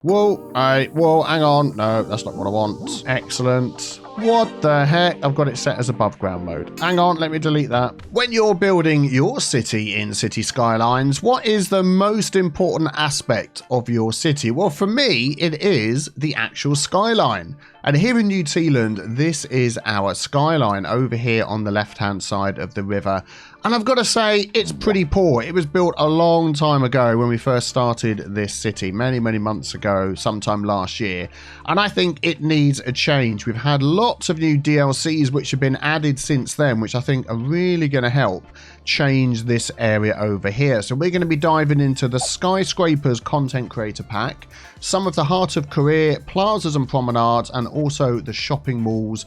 Whoa, hang on. No, that's not what I want. Excellent. What the heck? I've got it set as above ground mode. Hang on, let me delete that. When you're building your city in City Skylines, what is the most important aspect of your city? Well, for me, it is the actual skyline. And here in New Tealand, this is our skyline over here on the left-hand side of the river. And I've got to say, it's pretty poor. It was built a long time ago when we first started this city, many months ago, sometime last year. And I think it needs a change. We've had lots of new DLCs which have been added since then, which I think are really going to help change this area over here. So we're going to be diving into the Skyscrapers Content Creator Pack, some of the Heart of Career, Plazas and Promenades, and also the Shopping Malls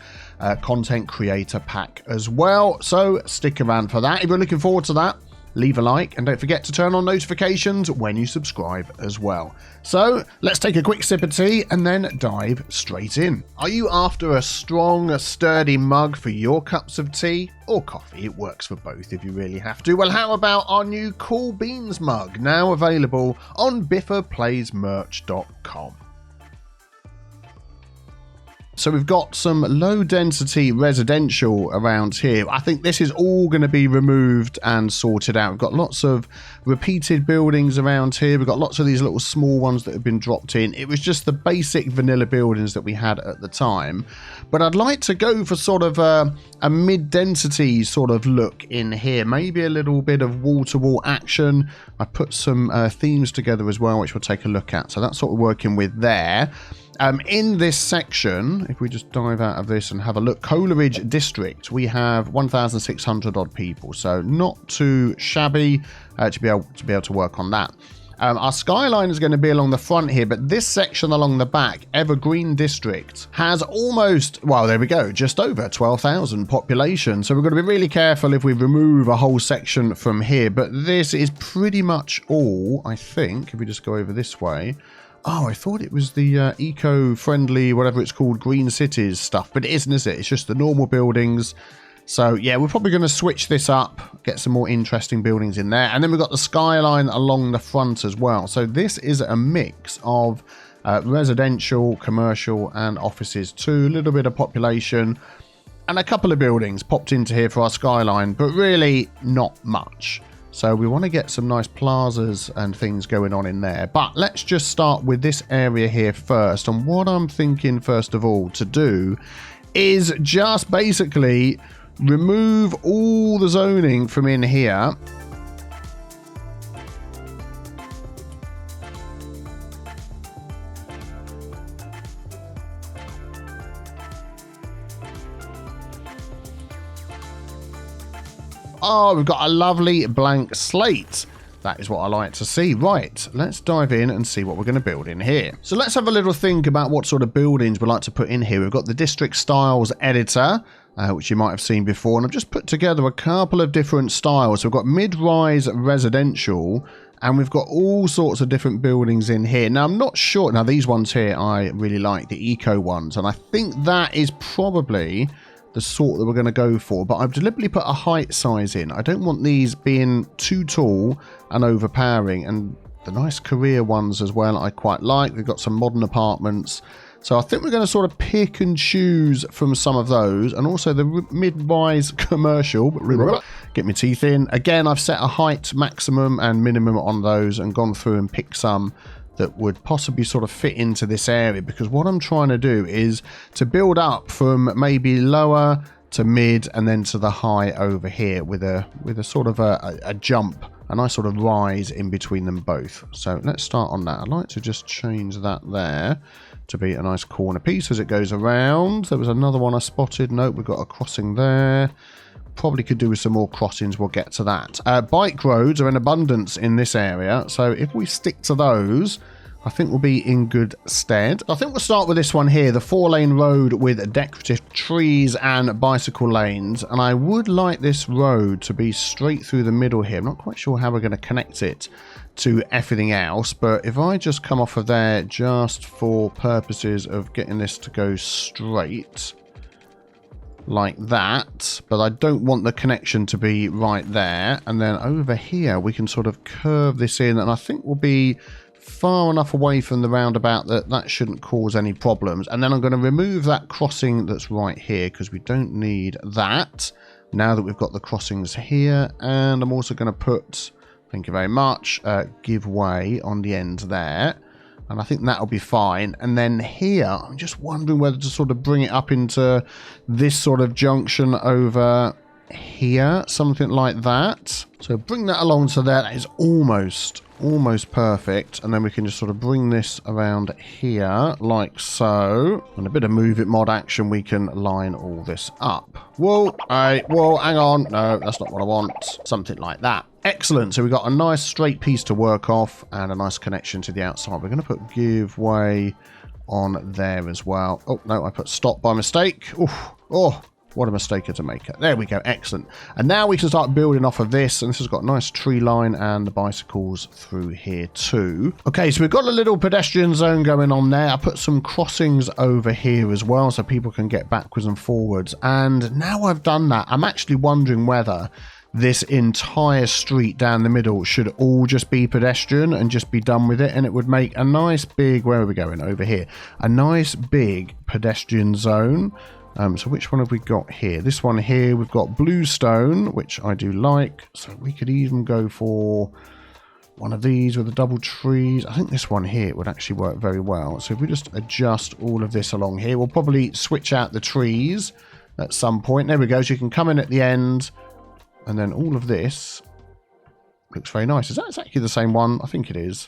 Content Creator Pack as well. So stick around for that. If you're looking forward to that, leave a like and don't forget to turn on notifications when you subscribe as well. So let's take a quick sip of tea and then dive straight in. Are you after a strong, sturdy mug for your cups of tea or coffee? It works for both if you really have to. Well, how about our new Cool Beans mug, now available on BiffaPlaysMerch.com. So we've got some low density residential around here. I think this is all going to be removed and sorted out. We've got lots of repeated buildings around here. We've got lots of these little small ones that have been dropped in. It was just the basic vanilla buildings that we had at the time. But I'd like to go for sort of a mid-density sort of look in here. Maybe a little bit of wall-to-wall action. I put some themes together as well, which we'll take a look at. So that's what we're working with there. In this section, if we just dive out of this and have a look, Coleridge District, we have 1,600 odd people, so not too shabby to be able to work on that. Our skyline is going to be along the front here, but this section along the back, Evergreen District, has almost, well, there we go, just over 12,000 population. So we've got to be really careful if we remove a whole section from here, but this is pretty much all, I think, if we just go over this way. Oh, I thought it was the eco-friendly, whatever it's called, green cities stuff, but it isn't, is it? It's just the normal buildings. So, yeah, we're probably going to switch this up, get some more interesting buildings in there. And then we've got the skyline along the front as well. So this is a mix of residential, commercial, and offices too. A little bit of population and a couple of buildings popped into here for our skyline, but really not much. So we want to get some nice plazas and things going on in there. But let's just start with this area here first. And what I'm thinking, first of all, to do is just basically remove all the zoning from in here. Oh, we've got a lovely blank slate. That is what I like to see. Right, let's dive in and see what we're going to build in here. So let's have a little think about what sort of buildings we'd like to put in here. We've got the District Styles Editor, which you might have seen before. And I've just put together a couple of different styles. So we've got mid-rise residential, and we've got all sorts of different buildings in here. Now, I'm not sure. Now, these ones here, I really like, the eco ones. And I think that is probably the sort that we're going to go for, but I've deliberately put a height size in. I don't want these being too tall and overpowering, and the nice career ones as well I quite like. We've got some modern apartments, so I think we're going to sort of pick and choose from some of those, and also the mid-rise commercial. Get my teeth in. Again, I've set a height maximum and minimum on those and gone through and picked some that would possibly sort of fit into this area, because what I'm trying to do is to build up from maybe lower to mid and then to the high over here with a sort of a jump, a nice sort of rise in between them both. So let's start on that. I'd like to just change that there to be a nice corner piece as it goes around. There was another one I spotted. Nope, we've got a crossing there. Probably could do with some more crossings. We'll get to that. Bike roads are in abundance in this area, so if we stick to those, I think we'll be in good stead. I think we'll start with this one here, the 4-lane road with decorative trees and bicycle lanes. And I would like this road to be straight through the middle here. I'm not quite sure how we're going to connect it to everything else, but if I just come off of there just for purposes of getting this to go straight like that, but I don't want the connection to be right there. And then over here we can sort of curve this in, and I think we'll be far enough away from the roundabout that that shouldn't cause any problems. And then I'm going to remove that crossing that's right here because we don't need that now that we've got the crossings here. And I'm also going to put, thank you very much, give way on the end there. And I think that'll be fine. And then here, I'm just wondering whether to sort of bring it up into this sort of junction over here, something like that. So bring that along to there. That is almost perfect. And then we can just sort of bring this around here like so. And a bit of move it mod action, we can line all this up. Whoa, whoa, hang on. No, that's not what I want. Something like that. Excellent. So we've got a nice straight piece to work off and a nice connection to the outside. We're going to put give way on there as well. Oh, no, I put stop by mistake. Oof. Oh, what a mistake to make it. There we go. Excellent. And now we can start building off of this. And this has got a nice tree line and the bicycles through here too. Okay, so we've got a little pedestrian zone going on there. I put some crossings over here as well so people can get backwards and forwards. And now I've done that, I'm actually wondering whether this entire street down the middle should all just be pedestrian and just be done with it, and it would make a nice big, where are we going? Over here. A nice big pedestrian zone. So which one have we got here? This one here, we've got bluestone, which I do like. So we could even go for one of these with the double trees. I think this one here would actually work very well. So if we just adjust all of this along here, we'll probably switch out the trees at some point. There we go. So you can come in at the end. And then all of this looks very nice. Is that exactly the same one? I think it is.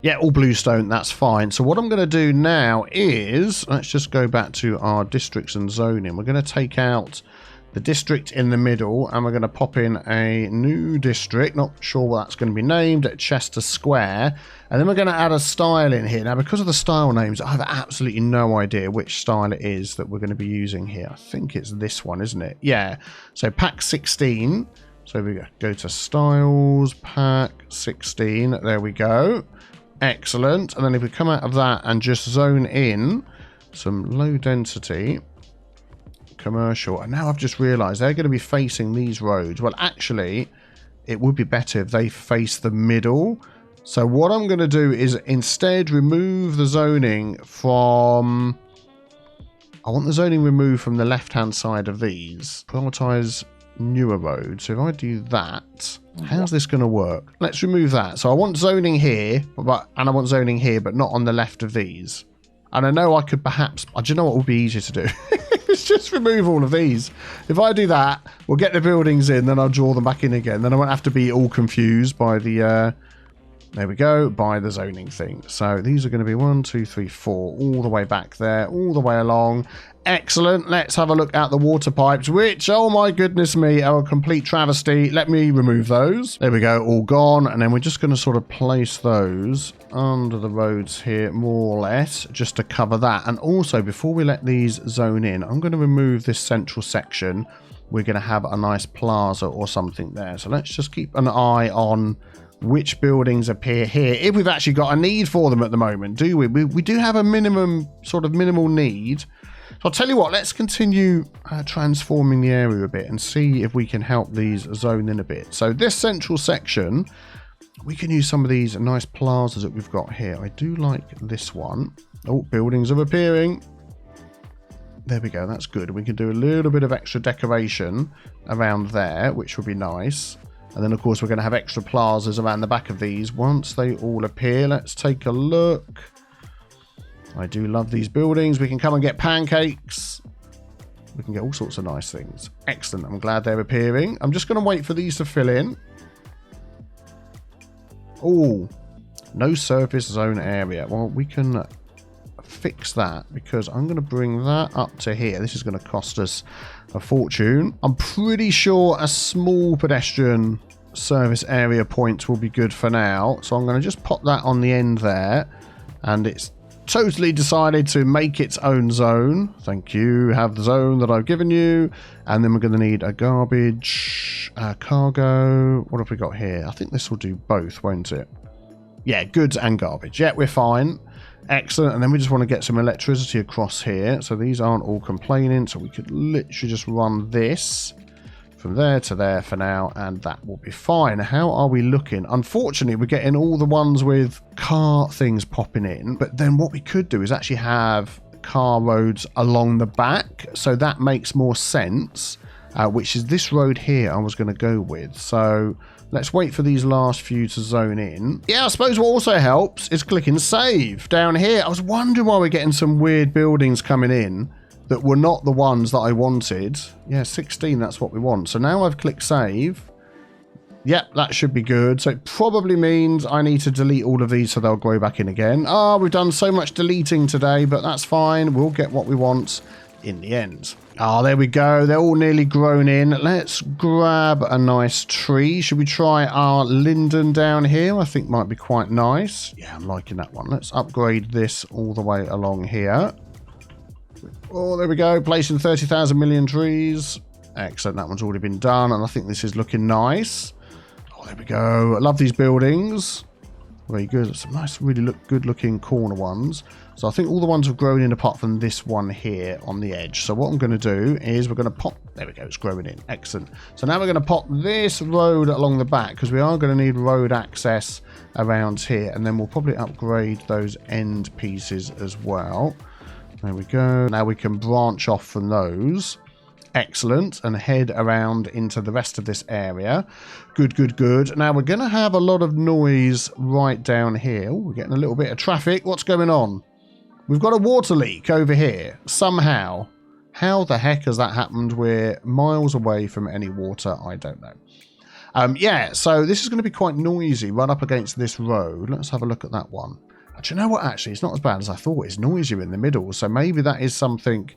Yeah, all bluestone, that's fine. So what I'm going to do now is, let's just go back to our districts and zoning. We're going to take out the district in the middle and we're going to pop in a new district. Not sure what that's going to be named, at Chester Square. And then we're going to add a style in here. Now, because of the style names, I have absolutely no idea which style it is that we're going to be using here. I think it's this one, isn't it? Yeah. So pack 16. So we go to styles, pack 16. There we go. Excellent. And then if we come out of that and just zone in some low density commercial, and now I've just realized they're going to be facing these roads. Well, actually, it would be better if they face the middle. So what I'm going to do is instead remove the zoning from, I want the zoning removed from the left hand side of these. Prioritize newer roads. So if I do that, how's this going to work? Let's remove that. So I want zoning here, and I want zoning here, but not on the left of these. And I know I could perhaps, do you know what would be easier to do? It's just remove all of these. If I do that, we'll get the buildings in, then I'll draw them back in again. Then I won't have to be all confused by the, there we go, by the zoning thing. So these are going to be 1, 2, 3, 4, all the way back there, all the way along. Excellent. Let's have a look at the water pipes, which, oh my goodness me, are a complete travesty. Let me remove those. There we go, all gone. And then we're just going to sort of place those under the roads here, more or less, just to cover that. And also, before we let these zone in, I'm going to remove this central section. We're going to have a nice plaza or something there. So let's just keep an eye on which buildings appear here, if we've actually got a need for them at the moment, do we? We do have a minimal need. So I'll tell you what, let's continue transforming the area a bit and see if we can help these zone in a bit. So this central section, we can use some of these nice plazas that we've got here. I do like this one. Oh, buildings are appearing. There we go, that's good. We can do a little bit of extra decoration around there, which would be nice. And then, of course, we're going to have extra plazas around the back of these once they all appear. Let's take a look. I do love these buildings. We can come and get pancakes. We can get all sorts of nice things. Excellent. I'm glad they're appearing. I'm just going to wait for these to fill in. Oh, no surface zone area. Well, we can fix that because I'm going to bring that up to here. This is going to cost us a fortune. I'm pretty sure a small pedestrian service area point will be good for now. So I'm going to just pop that on the end there. And it's totally decided to make its own zone. Thank you. Have the zone that I've given you. And then we're going to need a garbage, cargo. What have we got here? I think this will do both, won't it? Yeah, goods and garbage. Yeah, we're fine. Excellent. And then we just want to get some electricity across here. So these aren't all complaining. So we could literally just run this from there to there for now, and that will be fine. How are we looking? Unfortunately, we're getting all the ones with car things popping in, but then what we could do is actually have car roads along the back, so that makes more sense, which is this road here I was going to go with. So let's wait for these last few to zone in. Yeah, I suppose what also helps is clicking save down here. I was wondering why we're getting some weird buildings coming in that were not the ones that I wanted. Yeah, 16, that's what we want. So now I've clicked save. Yep, that should be good. So it probably means I need to delete all of these so they'll grow back in again. Oh, we've done so much deleting today, but that's fine. We'll get what we want in the end. Oh, there we go. They're all nearly grown in. Let's grab a nice tree. Should we try our linden down here? I think might be quite nice. Yeah, I'm liking that one. Let's upgrade this all the way along here. Oh, there we go. Placing 30,000 million trees. Excellent. That one's already been done, and I think this is looking nice. Oh, there we go. I love these buildings. Very good. Some nice, really good looking corner ones. So I think all the ones have grown in apart from this one here on the edge. So what I'm going to do is we're going to pop... There we go. It's growing in. Excellent. So now we're going to pop this road along the back because we are going to need road access around here. And then we'll probably upgrade those end pieces as well. There we go. Now we can branch off from those. Excellent. And head around into the rest of this area. Good, good, good. Now we're going to have a lot of noise right down here. Ooh, we're getting a little bit of traffic. What's going on? We've got a water leak over here. Somehow. How the heck has that happened? We're miles away from any water. I don't know. Yeah, so this is going to be quite noisy right up against this road. Let's have a look at that one. Do you know what, actually? It's not as bad as I thought. It's noisier in the middle, so maybe that is something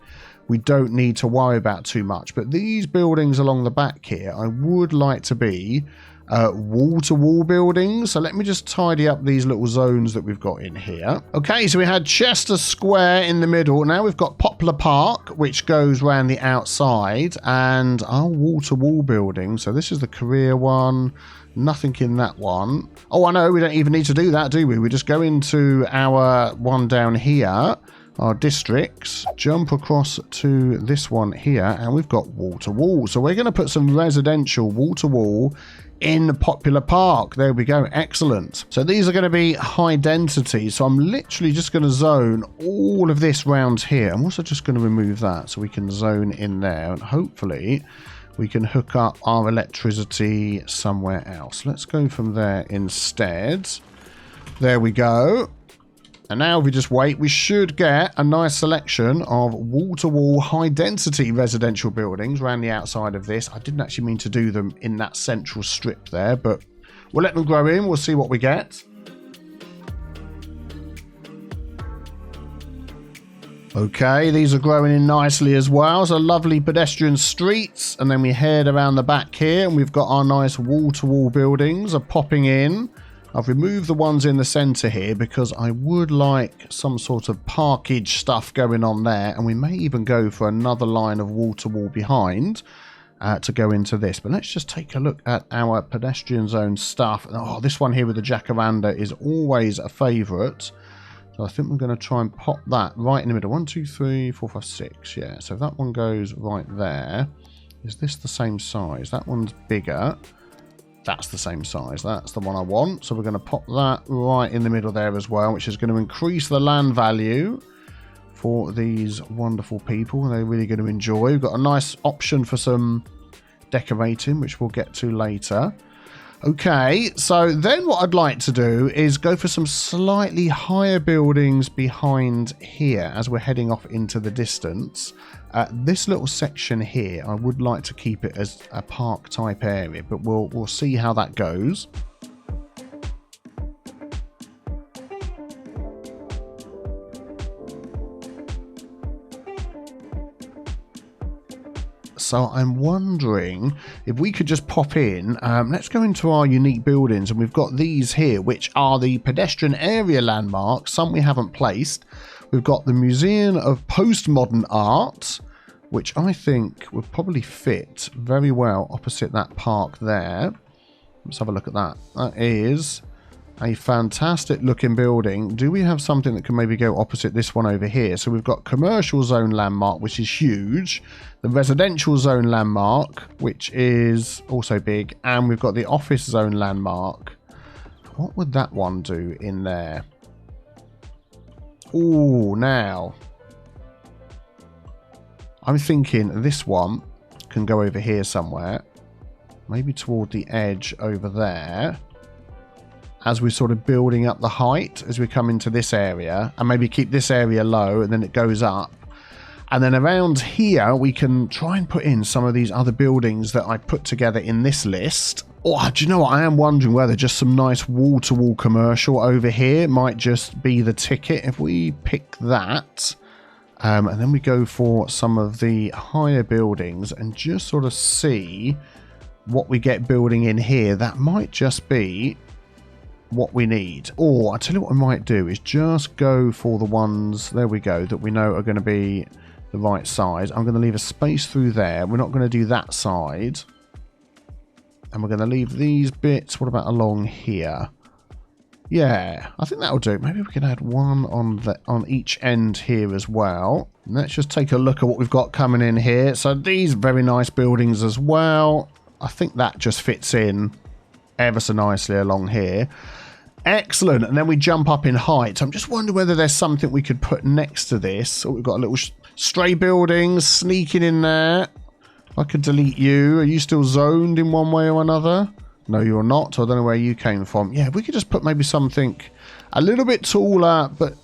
we don't need to worry about too much. But these buildings along the back here, I would like to be wall-to-wall buildings. So let me just tidy up these little zones that we've got in here. Okay, so we had Chester Square in the middle. Now we've got Poplar Park, which goes around the outside, and our wall-to-wall building. So this is the career one. Nothing in that one. Oh, I know. We don't even need to do that, do we? We just go into our one down here, our districts, jump across to this one here, and we've got wall-to-wall. So we're going to put some residential wall-to-wall in Poplar Park. There we go. Excellent. So these are going to be high density. So I'm literally just going to zone all of this round here. I'm also just going to remove that so we can zone in there, and hopefully we can hook up our electricity somewhere else. Let's go from there instead. There we go. And now if we just wait, we should get a nice selection of wall-to-wall high-density residential buildings around the outside of this. I didn't actually mean to do them in that central strip there, but we'll let them grow in. We'll see what we get. Okay, these are growing in nicely as well. So lovely pedestrian streets. And then we head around the back here and we've got our nice wall-to-wall buildings are popping in. I've removed the ones in the centre here because I would like some sort of parkage stuff going on there. And we may even go for another line of wall-to-wall behind to go into this. But let's just take a look at our pedestrian zone stuff. Oh, this one here with the jacaranda is always a favourite. So I think we're going to try and pop that right in the middle. 1, 2, 3, 4, 5, 6. Yeah, so if that one goes right there, is this the same size? That one's bigger. That's the same size. That's the one I want. So we're going to pop that right in the middle there as well, which is going to increase the land value for these wonderful people. They're really going to enjoy. We've got a nice option for some decorating, which we'll get to later. Okay, so then what I'd like to do is go for some slightly higher buildings behind here as we're heading off into the distance. This little section here, I would like to keep it as a park type area, but we'll see how that goes. So I'm wondering if we could just pop in, let's go into our unique buildings, and we've got these here, which are the pedestrian area landmarks, some we haven't placed. We've got the Museum of Postmodern Art, which I think would probably fit very well opposite that park there. Let's have a look at that. That is a fantastic looking building. Do we have something that can maybe go opposite this one over here? So we've got commercial zone landmark, which is huge. The residential zone landmark, which is also big. And we've got the office zone landmark. What would that one do in there? Oh, now. I'm thinking this one can go over here somewhere. Maybe toward the edge over there. As we're sort of building up the height as we come into this area. And maybe keep this area low and then it goes up. And then around here we can try and put in some of these other buildings that I put together in this list. Oh, do you know what? I am wondering whether just some nice wall-to-wall commercial over here might just be the ticket. If we pick that... and then we go for some of the higher buildings and just sort of see what we get building in here. That might just be what we need. Or I tell you what I might do is just go for the ones, there we go, that we know are going to be the right size. I'm going to leave a space through there. We're not going to do that side. And we're going to leave these bits. What about along here? Yeah, I think that'll do. Maybe we can add one on each end here as well. Let's just take a look at what we've got coming in here. So these very nice buildings as well. I think that just fits in ever so nicely along here. Excellent. And then we jump up in height. I'm just wondering whether there's something we could put next to this. Oh, we've got a little stray buildings sneaking in there. I could delete you. Are you still zoned in one way or another? No, you're not. So I don't know where you came from. Yeah, we could just put maybe something a little bit taller, but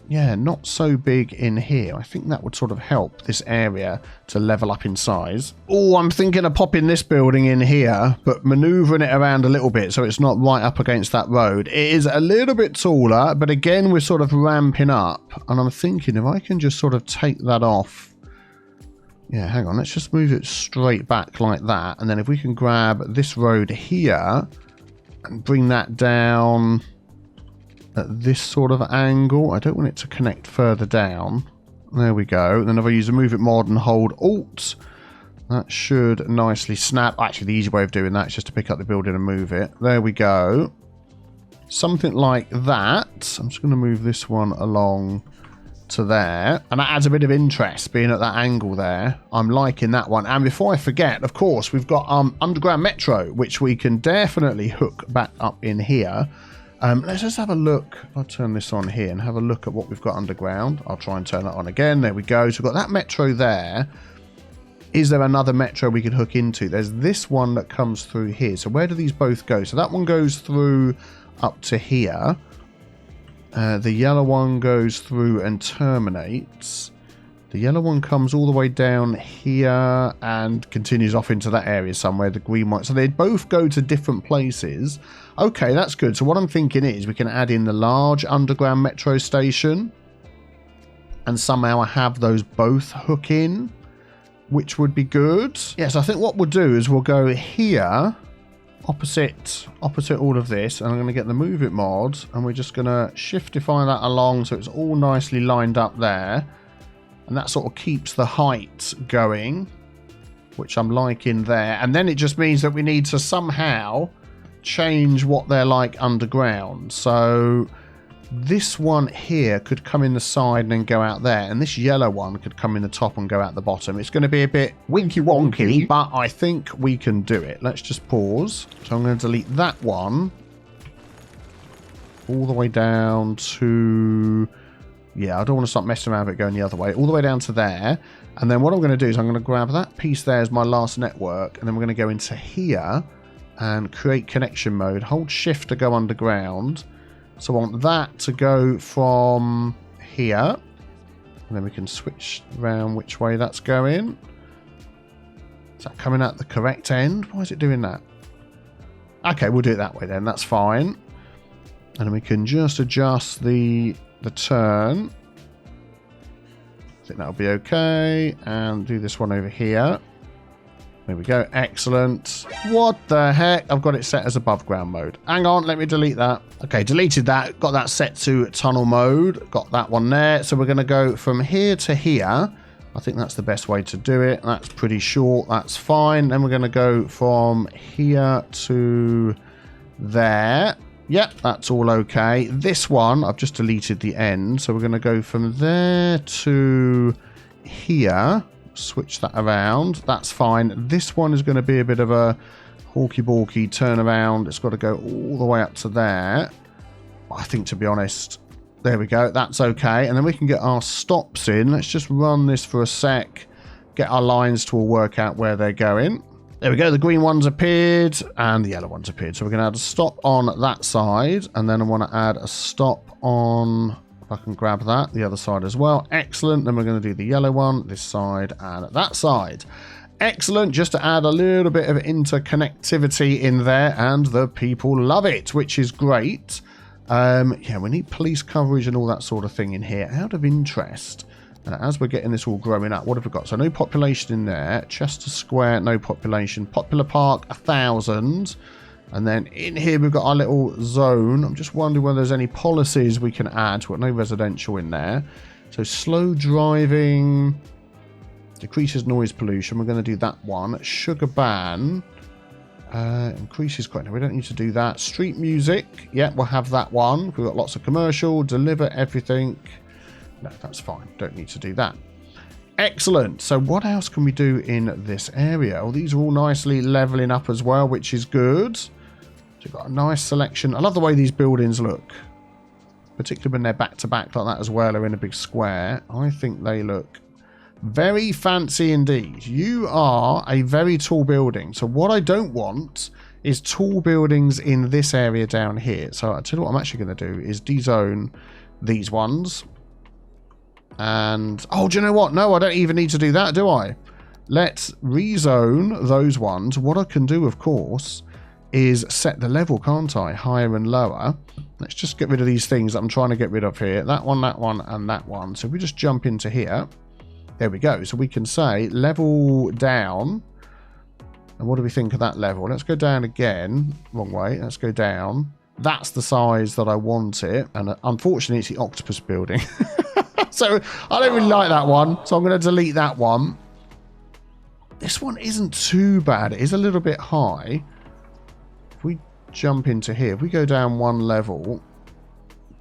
yeah, not so big in here. I think that would sort of help this area to level up in size. Oh, I'm thinking of popping this building in here, but maneuvering it around a little bit so it's not right up against that road. It is a little bit taller, but again, we're sort of ramping up. And I'm thinking if I can just sort of take that off. Yeah, hang on. Let's just move it straight back like that. And then if we can grab this road here and bring that down at this sort of angle. I don't want it to connect further down. There we go. And then if I use a move it mod and hold Alt, that should nicely snap. Actually, the easy way of doing that is just to pick up the building and move it. There we go. Something like that. I'm just going to move this one along to there, and that adds a bit of interest being at that angle there. I'm liking that one. And before I forget, of course, we've got underground metro, which we can definitely hook back up in here. Let's just have a look. I'll turn this on here and have a look at what we've got underground. I'll try and turn it on again. There we go. So we've got that metro there. Is there another metro we could hook into? There's this one that comes through here. So where do these both go? So that one goes through up to here. The yellow one goes through and terminates. The yellow one comes all the way down here and continues off into that area somewhere, the green one. So they both go to different places. Okay, that's good. So what I'm thinking is we can add in the large underground metro station and somehow have those both hook in, which would be good. Yes, I think what we'll do is we'll go here opposite all of this, and I'm going to get the move it mod, and we're just going to shiftify that along so it's all nicely lined up there, and that sort of keeps the height going, which I'm liking there. And then it just means that we need to somehow change what they're like underground. So this one here could come in the side and then go out there, and this yellow one could come in the top and go out the bottom. It's going to be a bit winky wonky, but I think we can do it. Let's just pause. So I'm going to delete that one all the way down to, yeah, I don't want to start messing around with it going the other way, all the way down to there. And then what I'm going to do is I'm going to grab that piece there as my last network, and then we're going to go into here and create connection mode, hold shift to go underground. So I want that to go from here, and then we can switch around which way that's going. Is that coming out the correct end? Why is it doing that? Okay, we'll do it that way then, that's fine. And then we can just adjust the turn. I think that'll be okay, and do this one over here. There we go, excellent. What the heck? I've got it set as above ground mode. Hang on, let me delete that. Okay, deleted that. Got that set to tunnel mode. Got that one there. So we're going to go from here to here. I think that's the best way to do it. That's pretty short. That's fine. Then we're going to go from here to there. Yep, that's all okay. This one, I've just deleted the end. So we're going to go from there to here. Switch that around. That's fine. This one is going to be a bit of a hawky-balky turnaround. It's got to go all the way up to there. I think, to be honest, there we go. That's okay. And then we can get our stops in. Let's just run this for a sec. Get our lines to all work out where they're going. There we go. The green ones appeared and the yellow ones appeared. So we're going to add a stop on that side. And then I want to add a stop on, if I can grab that, the other side as well. Excellent. Then we're going to do the yellow one, this side and that side. Excellent. Just to add a little bit of interconnectivity in there, and the people love it, which is great. Yeah, we need police coverage and all that sort of thing in here. Out of interest, and as we're getting this all growing up, what have we got? So no population in there. Chester Square, no population. Popular Park, 1,000. And then in here we've got our little zone. I'm just wondering whether there's any policies we can add. We've got no residential in there. So slow driving decreases noise pollution. We're going to do that one. Sugar ban increases quite. We don't need to do that. Street music. Yeah, we'll have that one. We've got lots of commercial. Deliver everything. No, that's fine. Don't need to do that. Excellent. So what else can we do in this area? Oh, these are all nicely leveling up as well, which is good. So we've got a nice selection. I love the way these buildings look, particularly when they're back to back like that as well, or in a big square. I think they look very fancy indeed. You are a very tall building. So what I don't want is tall buildings in this area down here. So I'll tell you what I'm actually going to do is dezone these ones. And, oh, do you know what? No, I don't even need to do that, do I? Let's rezone those ones. What I can do, of course, is set the level, can't I? Higher and lower. Let's just get rid of these things that I'm trying to get rid of here. That one, and that one. So if we just jump into here. There we go. So we can say level down. And what do we think of that level? Let's go down again. Wrong way. Let's go down. That's the size that I want it. And unfortunately, it's the octopus building. So I don't really like that one. So I'm going to delete that one. This one isn't too bad. It is a little bit high. If we jump into here, if we go down one level,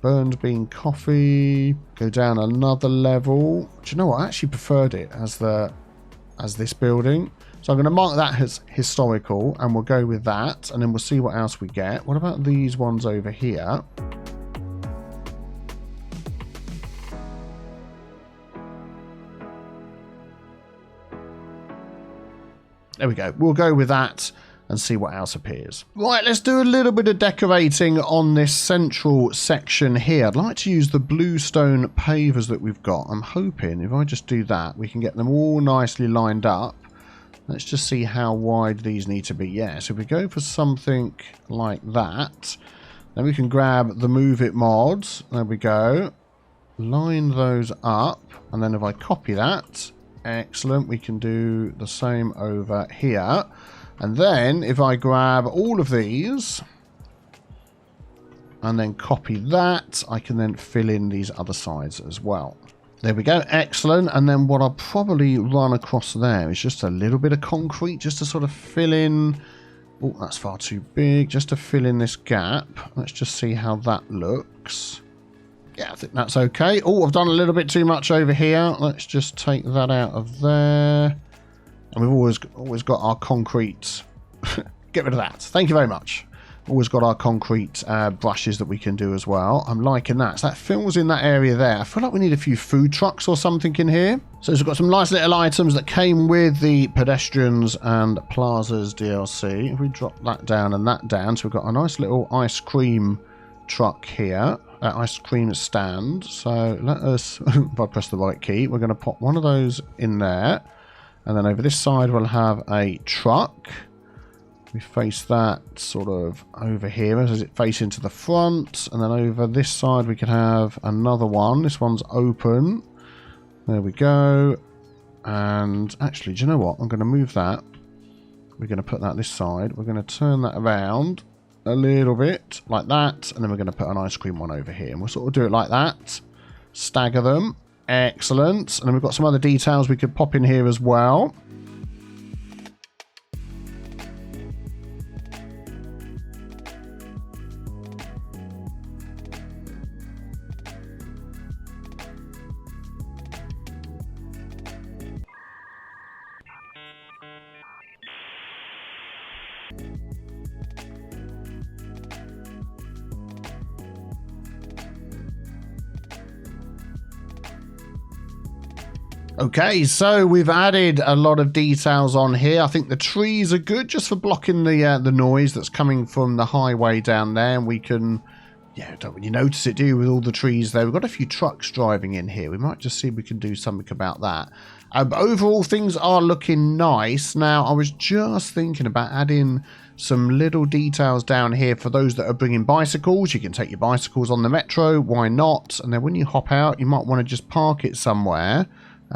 burned bean coffee, go down another level. Do you know what? I actually preferred it as this building. So I'm going to mark that as historical, and we'll go with that, and then we'll see what else we get. What about these ones over here? There we go. We'll go with that and see what else appears. Right, let's do a little bit of decorating on this central section here. I'd like to use the bluestone pavers that we've got. I'm hoping if I just do that, we can get them all nicely lined up. Let's just see how wide these need to be. Yeah, so if we go for something like that, then we can grab the Move It mods. There we go. Line those up, and then if I copy that, excellent, we can do the same over here. And then if I grab all of these and then copy that, I can then fill in these other sides as well. There we go. Excellent. And then what I'll probably run across there is just a little bit of concrete just to sort of fill in. Oh, that's far too big. Just to fill in this gap. Let's just see how that looks. Yeah, I think that's okay. Oh, I've done a little bit too much over here. Let's just take that out of there. And we've always got our concrete. Get rid of that. Thank you very much. Always got our concrete brushes that we can do as well. I'm liking that. So that fills in that area there. I feel like we need a few food trucks or something in here. So we've got some nice little items that came with the Pedestrians and Plazas DLC. If we drop that down and that down. So we've got a nice little ice cream truck here. Ice cream stand. So let us, if I press the right key, we're going to pop one of those in there. And then over this side, we'll have a truck. We face that sort of over here as it faces into the front. And then over this side, we can have another one. This one's open. There we go. And actually, do you know what? I'm going to move that. We're going to put that this side. We're going to turn that around a little bit like that. And then we're going to put an ice cream one over here. And we'll sort of do it like that. Stagger them. Excellent. And then we've got some other details we could pop in here as well. Okay, so we've added a lot of details on here. I think the trees are good just for blocking the noise that's coming from the highway down there. And we can, yeah, don't really notice it, do you, with all the trees there. We've got a few trucks driving in here. We might just see if we can do something about that. But overall, things are looking nice. Now, I was just thinking about adding some little details down here for those that are bringing bicycles. You can take your bicycles on the metro. Why not? And then when you hop out, you might want to just park it somewhere.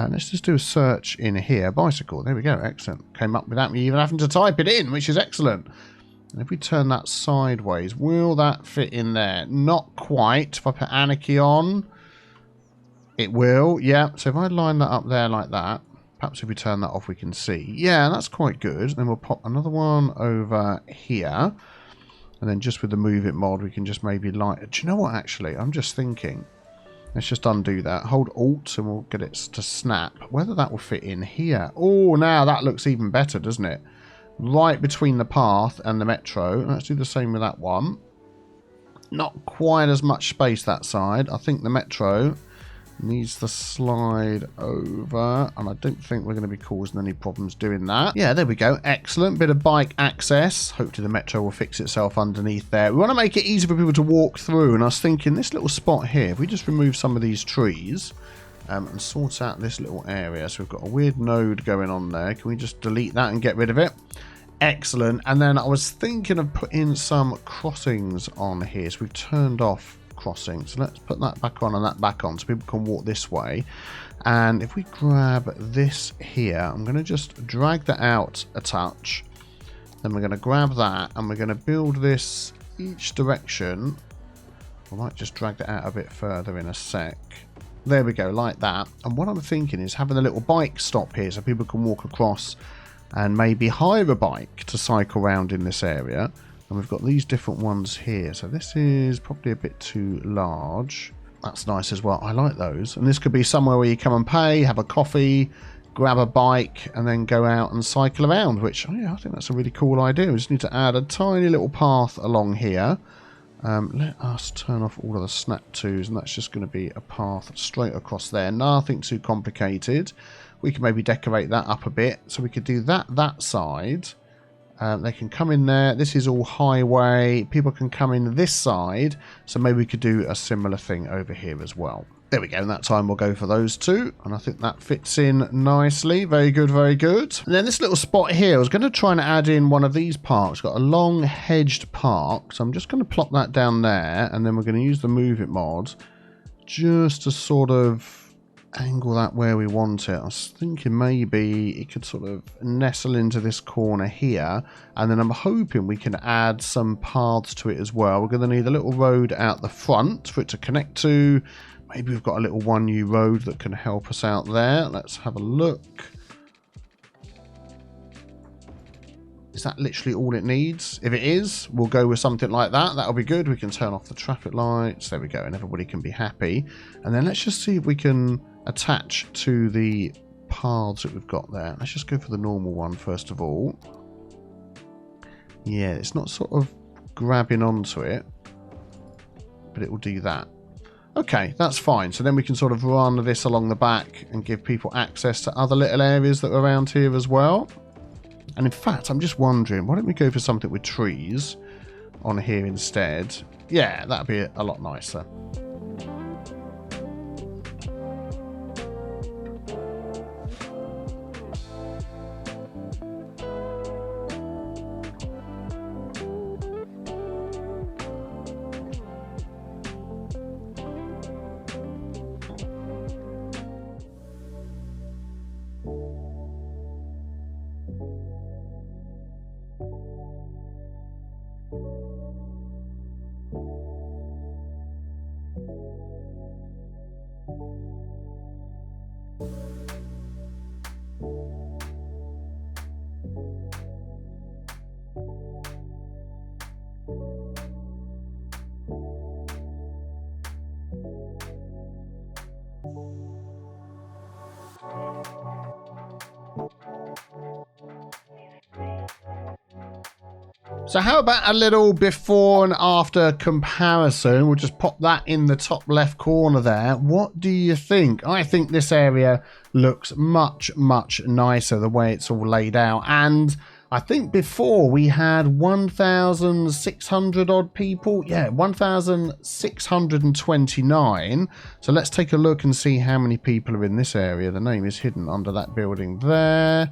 Let's just do a search in here. Bicycle. There we go. Excellent. Came up without me even having to type it in, which is excellent. And if we turn that sideways, will that fit in there? Not quite. If I put Anarchy on, it will. Yeah. So if I line that up there like that, perhaps if we turn that off, we can see. Yeah, that's quite good. Then we'll pop another one over here. And then just with the Move It mod, we can just maybe light... Do you know what, actually? I'm just thinking... Let's just undo that. Hold Alt and we'll get it to snap. Whether that will fit in here. Oh, now that looks even better, doesn't it? Right between the path and the metro. Let's do the same with that one. Not quite as much space that side. I think the metro needs to slide over. And I don't think we're going to be causing any problems doing that. Yeah, there we go. Excellent. Bit of bike access. Hopefully the metro will fix itself underneath there. We want to make it easy for people to walk through. And I was thinking this little spot here, if we just remove some of these trees and sort out this little area. So we've got a weird node going on there. Can we just delete that and get rid of it? Excellent. And then I was thinking of putting some crossings on here. So we've turned off crossing. So let's put that back on and that back on so people can walk this way. And if we grab this here, I'm going to just drag that out a touch. Then we're going to grab that and we're going to build this each direction. I might just drag that out a bit further in a sec. There we go, like that. And what I'm thinking is having a little bike stop here so people can walk across and maybe hire a bike to cycle around in this area. And we've got these different ones here. So this is probably a bit too large. That's nice as well. I like those. And this could be somewhere where you come and pay, have a coffee, grab a bike, and then go out and cycle around, which, oh yeah, I think that's a really cool idea. We just need to add a tiny little path along here. Let us turn off all of the snap twos, and that's just going to be a path straight across there. Nothing too complicated. We can maybe decorate that up a bit. So we could do that side. They can come in there. This is all highway. People can come in this side. So maybe we could do a similar thing over here as well. There we go. And that time we'll go for those two. And I think that fits in nicely. Very good, very good. And then this little spot here, I was going to try and add in one of these parks. Got a long hedged park. So I'm just going to plop that down there. And then we're going to use the Move It mod just to sort of angle that where we want it. I was thinking maybe it could sort of nestle into this corner here, and then I'm hoping we can add some paths to it as well. We're going to need a little road out the front for it to connect to. Maybe we've got a little 1U road that can help us out there. Let's have a look. Is that literally all it needs? If it is, we'll go with something like that. That'll be good. We can turn off the traffic lights. There we go. And everybody can be happy. And then let's just see if we can attach to the paths that we've got there. Let's just go for the normal one first of all. Yeah, it's not sort of grabbing onto it, but it will do that. Okay, that's fine. So then we can sort of run this along the back and give people access to other little areas that are around here as well. And in fact, I'm just wondering, why don't we go for something with trees on here instead? Yeah, that'd be a lot nicer. So how about a little before and after comparison? We'll just pop that in the top left corner there. What do you think? I think this area looks much, much nicer the way it's all laid out. And I think before we had 1,600 odd people. Yeah, 1,629. So let's take a look and see how many people are in this area. The name is hidden under that building there.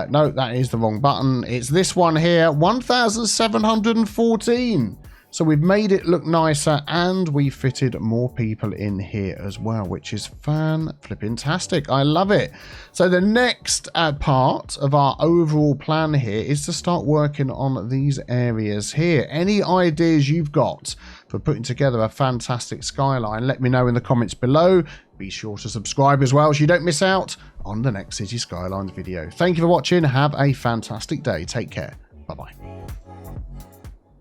No, that is the wrong button. It's this one here, 1,714. So we've made it look nicer and we fitted more people in here as well, which is fan-flipping-tastic. I love it. So the next part of our overall plan here is to start working on these areas here. Any ideas you've got for putting together a fantastic skyline, let me know in the comments below. Be sure to subscribe as well so you don't miss out on the next City Skylines video. Thank you for watching. Have a fantastic day. Take care. Bye-bye.